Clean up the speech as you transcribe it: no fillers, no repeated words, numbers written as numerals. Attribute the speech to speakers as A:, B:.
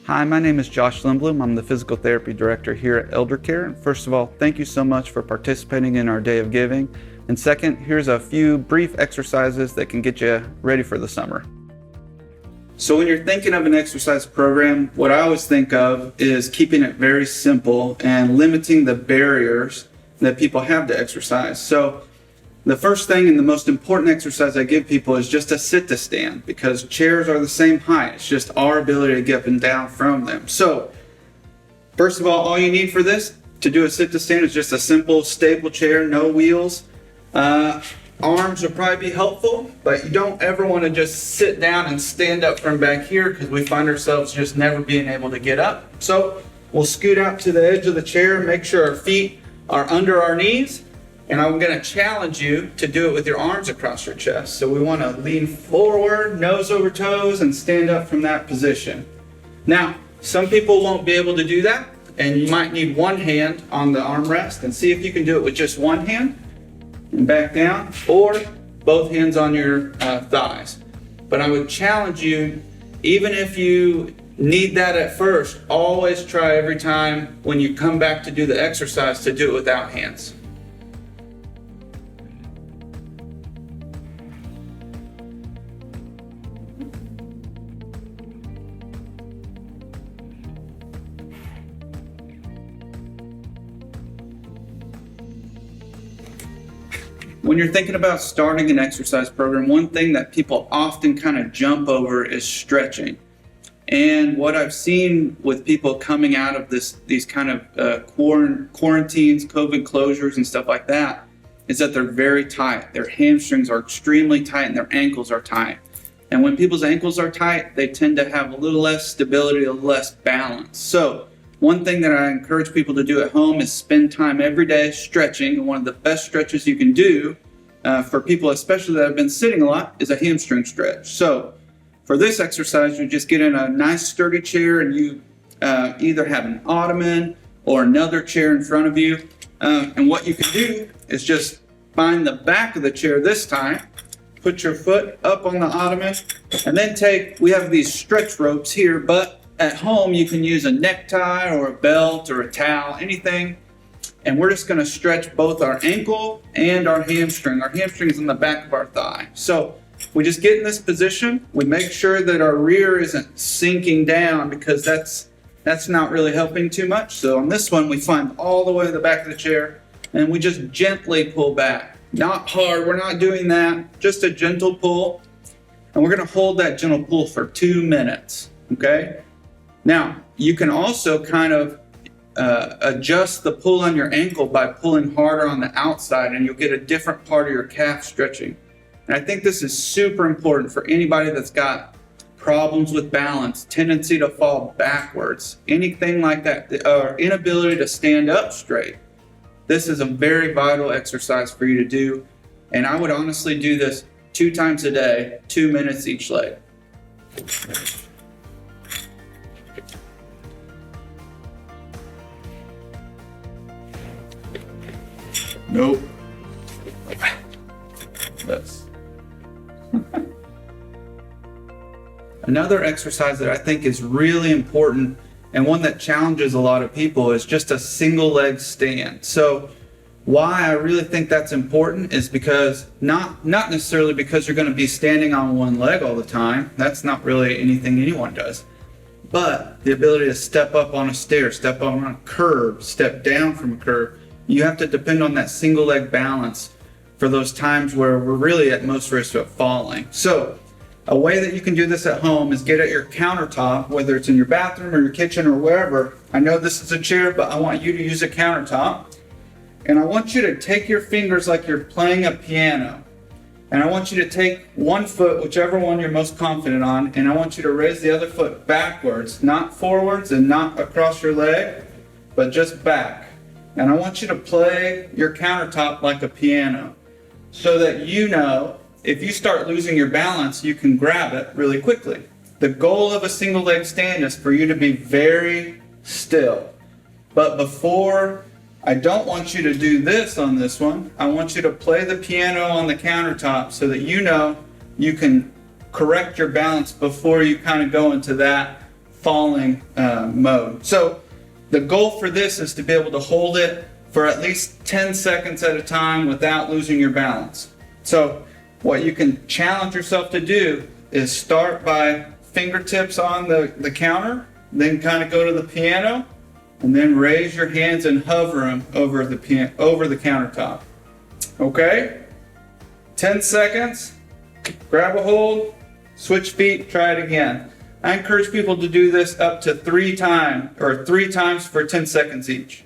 A: Hi, my name is Josh Lindblom. I'm the Physical Therapy Director here at ElderCare. First of all, thank you so much for participating in our Day of Giving. And second, here's a few brief exercises that can get you ready for the summer. So when you're thinking of an exercise program, what I always think of is keeping it very simple and limiting the barriers that people have to exercise. So the first thing and the most important exercise I give people is just a sit to stand, because chairs are the same height. It's just our ability to get up and down from them. So first of all you need for this to do a sit to stand is just a simple stable chair, no wheels. Arms will probably be helpful, but you don't ever want to just sit down and stand up from back here, because we find ourselves just never being able to get up. So we'll scoot out to the edge of the chair, make sure our feet are under our knees. And I'm going to challenge you to do it with your arms across your chest. So we want to lean forward, nose over toes, and stand up from that position. Now, some people won't be able to do that, and you might need one hand on the armrest, and see if you can do it with just one hand and back down, or both hands on your thighs. But I would challenge you, even if you need that at first, always try every time when you come back to do the exercise to do it without hands. When you're thinking about starting an exercise program, one thing that people often kind of jump over is stretching. And what I've seen with people coming out of these kind of quarantines, COVID closures and stuff like that, is that they're very tight. Their hamstrings are extremely tight and their ankles are tight. And when people's ankles are tight, they tend to have a little less stability, a little less balance. So one thing that I encourage people to do at home is spend time every day stretching. And one of the best stretches you can do for people, especially that have been sitting a lot, is a hamstring stretch. So for this exercise, you just get in a nice sturdy chair, and you either have an ottoman or another chair in front of you. And what you can do is just find the back of the chair this time, put your foot up on the ottoman, and then we have these stretch ropes here, but at home, you can use a necktie or a belt or a towel, anything. And we're just going to stretch both our ankle and our hamstring. Our hamstring is in the back of our thigh. So we just get in this position. We make sure that our rear isn't sinking down, because that's not really helping too much. So on this one, we find all the way to the back of the chair, and we just gently pull back. Not hard. We're not doing that. Just a gentle pull. And we're going to hold that gentle pull for 2 minutes. Okay? Now, you can also kind of adjust the pull on your ankle by pulling harder on the outside, and you'll get a different part of your calf stretching. And I think this is super important for anybody that's got problems with balance, tendency to fall backwards, anything like that, or inability to stand up straight. This is a very vital exercise for you to do. And I would honestly do this 2 times a day, 2 minutes each leg. Nope. This. Another exercise that I think is really important, and one that challenges a lot of people, is just a single leg stand. So why I really think that's important is because not necessarily because you're going to be standing on one leg all the time. That's not really anything anyone does. But the ability to step up on a stair, step up on a curb, step down from a curb. You have to depend on that single leg balance for those times where we're really at most risk of falling. So a way that you can do this at home is get at your countertop, whether it's in your bathroom or your kitchen or wherever. I know this is a chair, but I want you to use a countertop. And I want you to take your fingers like you're playing a piano. And I want you to take one foot, whichever one you're most confident on, and I want you to raise the other foot backwards, not forwards and not across your leg, but just back. And I want you to play your countertop like a piano, so that you know if you start losing your balance, you can grab it really quickly. The goal of a single leg stand is for you to be very still. But I don't want you to do this on this one. I want you to play the piano on the countertop, so that you know you can correct your balance before you kind of go into that falling mode. So the goal for this is to be able to hold it for at least 10 seconds at a time without losing your balance. So what you can challenge yourself to do is start by fingertips on the counter, then kind of go to the piano, and then raise your hands and hover them over the countertop. Okay? 10 seconds, grab a hold, switch feet, try it again. I encourage people to do this up to 3 times for 10 seconds each.